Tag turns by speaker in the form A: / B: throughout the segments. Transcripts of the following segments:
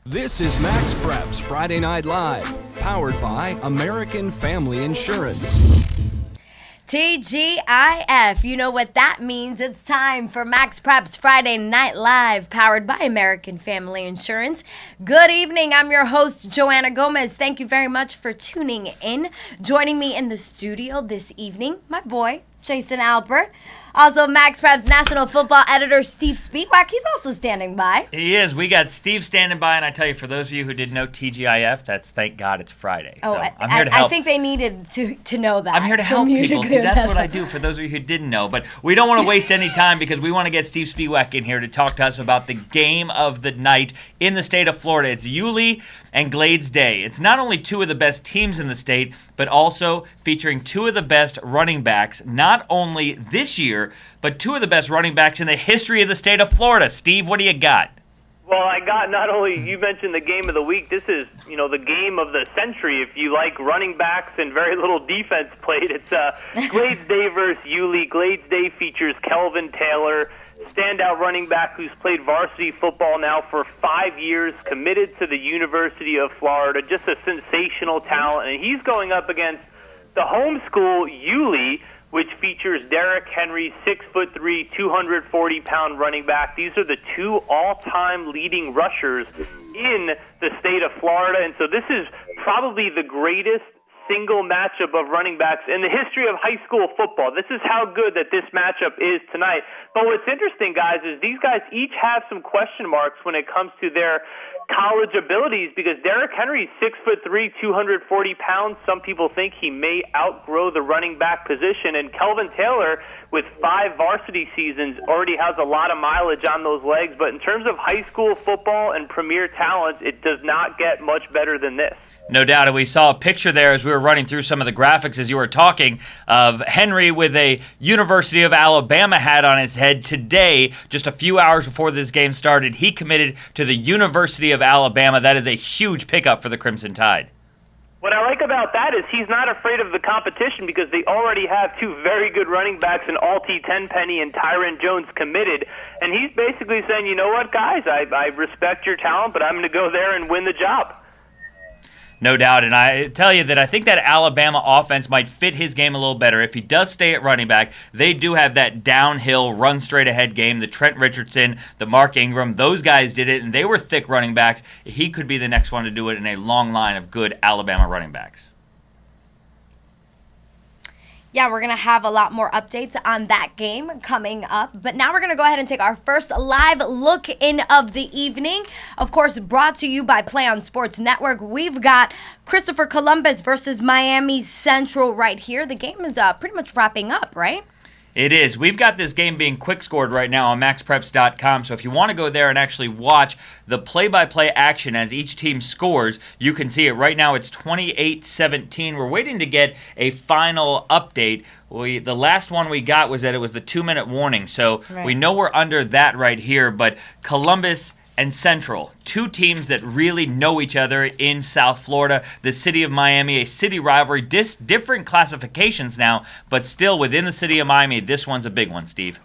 A: This is MaxPreps Friday Night Live, powered by American Family Insurance.
B: TGIF, you know what that means. It's time for MaxPreps Friday Night Live, powered by American Family Insurance. Good evening. I'm your host, Joanna Gomez. Thank you very much for tuning in. Joining me in the studio this evening, my boy, Jason Albert. Also, MaxPreps National Football Editor Steve Spiewak. He's also standing by.
C: He is. We got Steve standing by, and I tell you, for those of you who didn't know TGIF, that's thank God it's Friday.
B: Oh,
C: so I'm here to help.
B: I think they needed to know that.
C: I'm here to help people. See, that's what I do for those of you who didn't know. But we don't want to waste any time because we want to get Steve Spiewak in here to talk to us about the game of the night in the state of Florida. It's Yulee and Glades Day. It's not only two of the best teams in the state, but also featuring two of the best running backs, not only this year, but two of the best running backs in the history of the state of Florida. Steve, what do you got?
D: Well, I got not only, you mentioned the game of the week, this is, the game of the century. If you like running backs and very little defense played, it's Glades Day versus Yulee. Glades Day features Kelvin Taylor, standout running back who's played varsity football now for 5 years, committed to the University of Florida, just a sensational talent. And he's going up against the home school, Yulee, which features Derrick Henry, 6'3", 240-pound running back. These are the two all-time leading rushers in the state of Florida. And so this is probably the greatest single matchup of running backs in the history of high school football. This is how good that this matchup is tonight. But what's interesting, guys, is these guys each have some question marks when it comes to their college abilities, because Derrick Henry, 6'3", 240 pounds. Some people think he may outgrow the running back position. And Kelvin Taylor, with 5 varsity seasons, already has a lot of mileage on those legs. But in terms of high school football and premier talent, it does not get much better than this.
C: No doubt, and we saw a picture there as we were running through some of the graphics as you were talking of Henry with a University of Alabama hat on his head today. Just a few hours before this game started, he committed to the University of Alabama. That is a huge pickup for the Crimson Tide.
D: What I like about that is he's not afraid of the competition because they already have two very good running backs in Alti Tenpenny and Tyron Jones committed. And he's basically saying, you know what, guys, I respect your talent, but I'm going to go there and win the job.
C: No doubt, and I tell you that I think that Alabama offense might fit his game a little better. If he does stay at running back, they do have that downhill, run straight ahead game. The Trent Richardson, the Mark Ingram, those guys did it, and they were thick running backs. He could be the next one to do it in a long line of good Alabama running backs.
B: Yeah, we're going to have a lot more updates on that game coming up. But now we're going to go ahead and take our first live look in of the evening. Of course, brought to you by Play on Sports Network. We've got Christopher Columbus versus Miami Central right here. The game is pretty much wrapping up, right?
C: It is. We've got this game being quick-scored right now on MaxPreps.com, so if you want to go there and actually watch the play-by-play action as each team scores, you can see it. Right now it's 28-17. We're waiting to get a final update. The last one we got was that it was the 2-minute warning, so we know we're under that right here, but Columbus and Central, two teams that really know each other in South Florida. The city of Miami, a city rivalry, different classifications now, but still within the city of Miami, this one's a big one, Steve.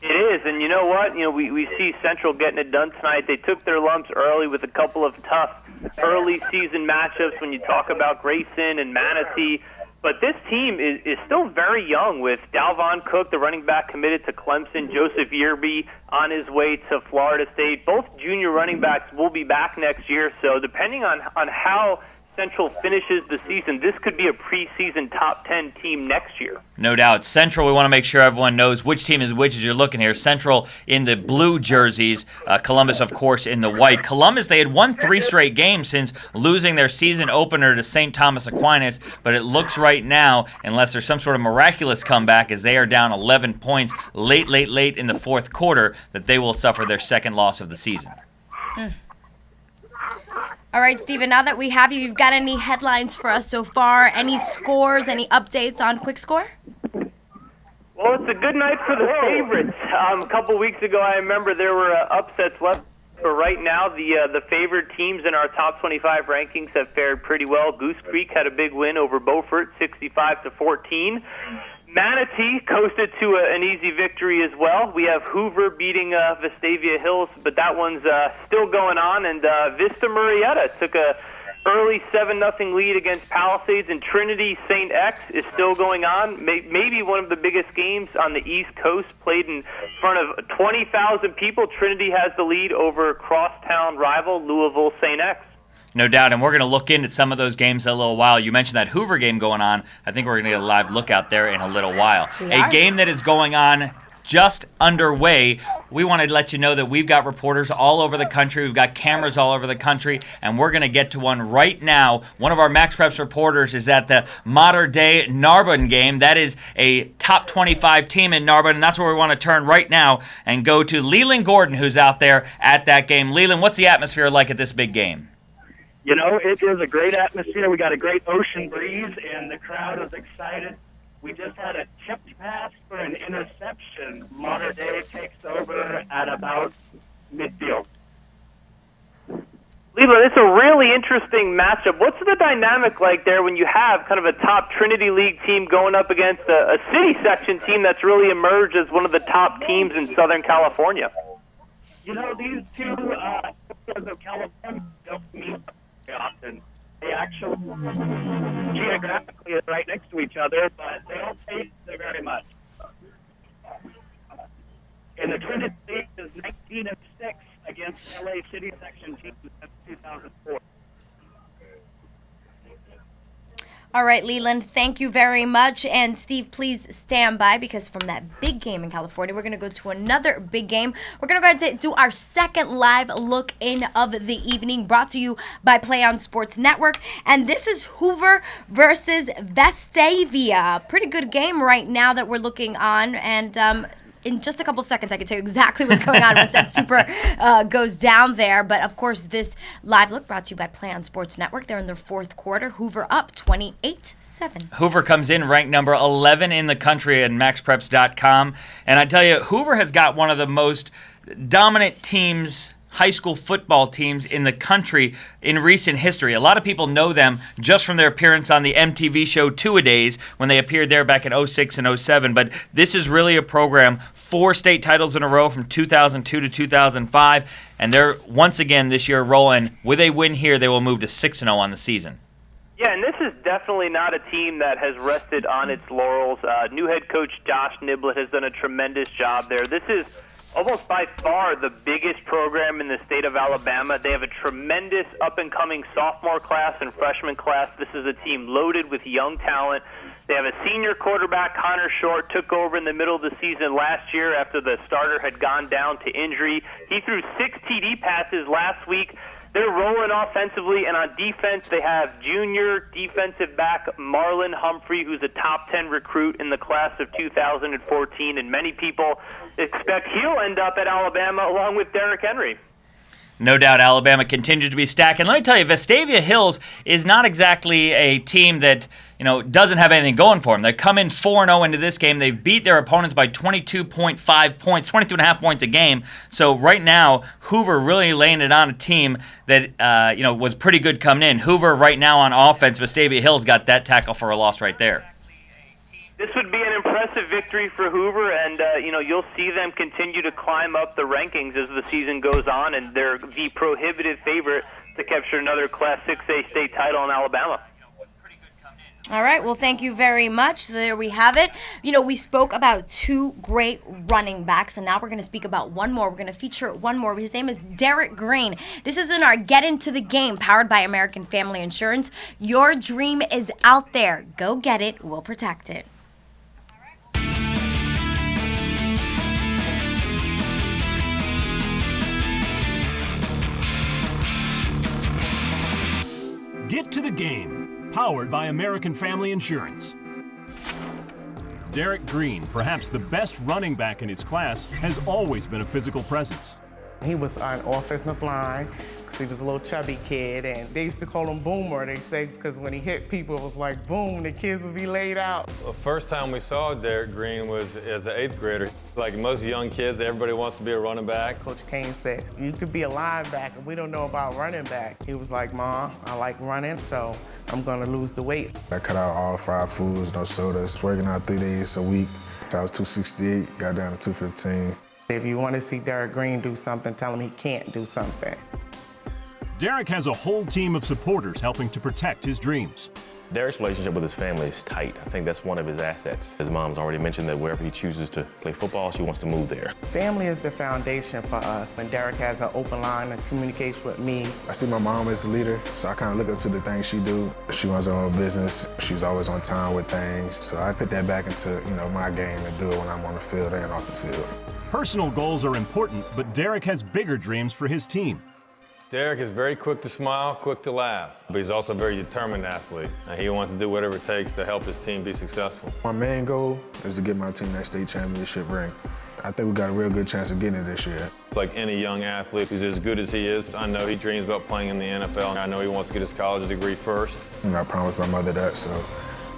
D: It is, and you know what? We see Central getting it done tonight. They took their lumps early with a couple of tough early season matchups when you talk about Grayson and Manatee. But this team is still very young with Dalvon Cook, the running back committed to Clemson, Joseph Yearby on his way to Florida State. Both junior running backs will be back next year, so depending on how Central finishes the season, this could be a preseason top 10 team next year.
C: No doubt. Central, we want to make sure everyone knows which team is which as you're looking here. Central in the blue jerseys, Columbus, of course, in the white. Columbus, they had won 3 straight games since losing their season opener to St. Thomas Aquinas, but it looks right now, unless there's some sort of miraculous comeback, as they are down 11 points late in the fourth quarter, that they will suffer their second loss of the season.
B: All right, Steven, now that we have you, you've got any headlines for us so far? Any scores, any updates on Quick Score?
D: Well, it's a good night for the favorites. A couple weeks ago, I remember there were upsets left. But right now, the favored teams in our top 25 rankings have fared pretty well. Goose Creek had a big win over Beaufort, 65-14. Manatee coasted to an easy victory as well. We have Hoover beating Vestavia Hills, but that one's still going on. And Vista Murrieta took a early 7-0 lead against Palisades, and Trinity St. X is still going on. Maybe one of the biggest games on the East Coast, played in front of 20,000 people. Trinity has the lead over crosstown rival Louisville St. X.
C: No doubt, and we're going to look into some of those games in a little while. You mentioned that Hoover game going on. I think we're going to get a live look out there in a little while. A game that is going on just underway. We wanted to let you know that we've got reporters all over the country. We've got cameras all over the country, and we're going to get to one right now. One of our MaxPreps reporters is at the Modern Day Narbonne game. That is a top 25 team in Narbonne, and that's where we want to turn right now and go to Leland Gordon, who's out there at that game. Leland, what's the atmosphere like at this big game?
E: You know, it is a great atmosphere. We got a great ocean breeze, and the crowd is excited. We just had a tipped pass for an interception. Modern Day takes over at about midfield.
D: Leland, it's a really interesting matchup. What's the dynamic like there when you have kind of a top Trinity League team going up against a city section team that's really emerged as one of the top teams in Southern California?
E: You know, these two of California don't meet very often. They actually geographically are right next to each other, but they don't face very much. And the Trinity League is 19-6 against LA City Section teams since 2004.
B: All right, Leland, thank you very much. And Steve, please stand by, because from that big game in California, we're going to go to another big game. We're going to go ahead and do our second live look in of the evening, brought to you by Play on Sports Network. And this is Hoover versus Vestavia. Pretty good game right now that we're looking on. And in just a couple of seconds, I can tell you exactly what's going on once that super goes down there. But, of course, this live look brought to you by Play on Sports Network. They're in their fourth quarter. Hoover up 28-7.
C: Hoover comes in ranked number 11 in the country at MaxPreps.com. And I tell you, Hoover has got one of the most dominant teams, high school football teams in the country in recent history. A lot of people know them just from their appearance on the MTV show Two-A-Days when they appeared there back in 06 and 07. But this is really a program, 4 state titles in a row from 2002 to 2005. And they're once again this year rolling. With a win here, they will move to 6-0 on the season.
D: Yeah, and this is definitely not a team that has rested on its laurels. New head coach Josh Niblett has done a tremendous job there. This is almost by far the biggest program in the state of Alabama. They have a tremendous up-and-coming sophomore class and freshman class. This is a team loaded with young talent. They have a senior quarterback, Connor Short, took over in the middle of the season last year after the starter had gone down to injury. He threw 6 TD passes last week. They're rolling offensively, and on defense, they have junior defensive back Marlon Humphrey, who's a top 10 recruit in the class of 2014, and many people expect he'll end up at Alabama along with Derrick Henry.
C: No doubt Alabama continues to be stacked. And let me tell you, Vestavia Hills is not exactly a team that, doesn't have anything going for them. They come in 4-0 into this game. They've beat their opponents by 22.5 points, 22.5 points a game. So right now, Hoover really laying it on a team that, was pretty good coming in. Hoover right now on offense, Vestavia Hills got that tackle for a loss right there.
D: This would be an impressive victory for Hoover, and you'll see them continue to climb up the rankings as the season goes on, and they're the prohibitive favorite to capture another Class 6A state title in Alabama.
B: All right, well, thank you very much. There we have it. We spoke about 2 great running backs, and now we're going to speak about one more. We're going to feature one more. His name is Derrick Green. This is in our Get Into the Game, powered by American Family Insurance. Your dream is out there. Go get it. We'll protect it.
F: Get to the Game, powered by American Family Insurance. Derrick Green, perhaps the best running back in his class, has always been a physical presence.
G: He was on offensive line because he was a little chubby kid, and they used to call him Boomer, they say, because when he hit people, it was like boom, the kids would be laid out.
H: The first time we saw Derek Green was as an 8th grader. Like most young kids, everybody wants to be a running back.
G: Coach Kane said, you could be a linebacker, we don't know about running back. He was like, Mom, I like running, so I'm gonna lose the weight.
I: I cut out all fried foods, no sodas, working out 3 days a week. I was 268, got down to 215.
G: If you want to see Derek Green do something, tell him he can't do something.
F: Derek has a whole team of supporters helping to protect his dreams.
J: Derek's relationship with his family is tight. I think that's one of his assets. His mom's already mentioned that wherever he chooses to play football, she wants to move there.
G: Family is the foundation for us, and Derek has an open line of communication with me.
I: I see my mom as a leader, so I kind of look up to the things she do. She runs her own business. She's always on time with things, so I put that back into my game and do it when I'm on the field and off the field.
F: Personal goals are important, but Derek has bigger dreams for his team.
H: Derek is very quick to smile, quick to laugh, but he's also a very determined athlete. And he wants to do whatever it takes to help his team be successful.
I: My main goal is to get my team that state championship ring. I think we got a real good chance of getting it this year.
H: Like any young athlete who's as good as he is, I know he dreams about playing in the NFL. I know he wants to get his college degree first.
I: I promised my mother that, so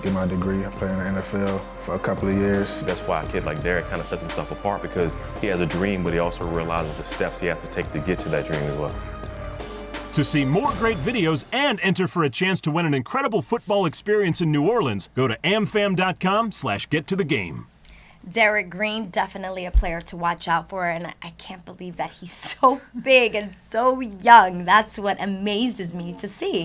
I: get my degree, play in the NFL for a couple of years.
J: That's why a kid like Derek kind of sets himself apart, because he has a dream, but he also realizes the steps he has to take to get to that dream as well.
F: To see more great videos and enter for a chance to win an incredible football experience in New Orleans, go to amfam.com/gettothegame.
B: Derek Green, definitely a player to watch out for, and I can't believe that he's so big and so young. That's what amazes me to see.